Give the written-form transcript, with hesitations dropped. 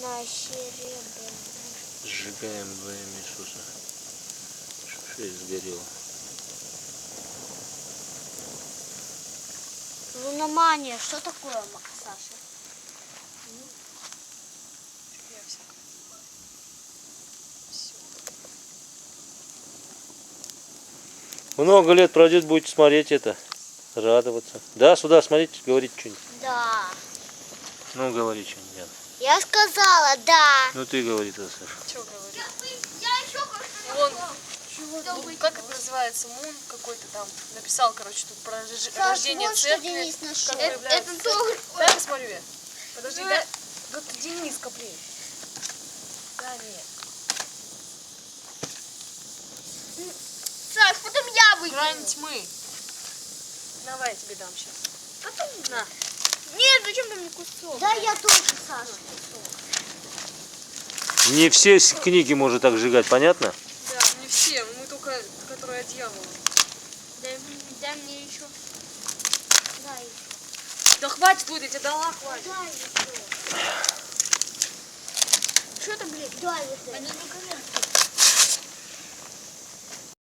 На серебряный. Сжигаем во имя Иисуса. Шесть сгорело. Луномания, что такое, Саша? Много лет пройдет, будете смотреть это, радоваться. Да, сюда смотрите, говорите что-нибудь. Да. Ну, говори что-нибудь, Яна. Я сказала, да. Ну, ты говори, Саша. Что говорить? Вон, как это называется, Мун какой-то там написал, короче, тут про рождение вот что церкви. Денис нашел. Это тоже. Дай посмотрю я. Подожди, дай. Да ты Денис коплей. Да нет. Саш, потом я выйду. Грань тьмы. Давай я тебе дам сейчас. Потом На. Нет, зачем ты мне кусок? Да, я тоже, Саша, кусок. Не все книги можно так сжигать, понятно? Да, не все, мы только, которые от дьявола. Дай мне еще. Дай. Да хватит, Лудя, я тебе дала, хватит. Дай еще. Что это, блядь? Дай вот это. Они не горят.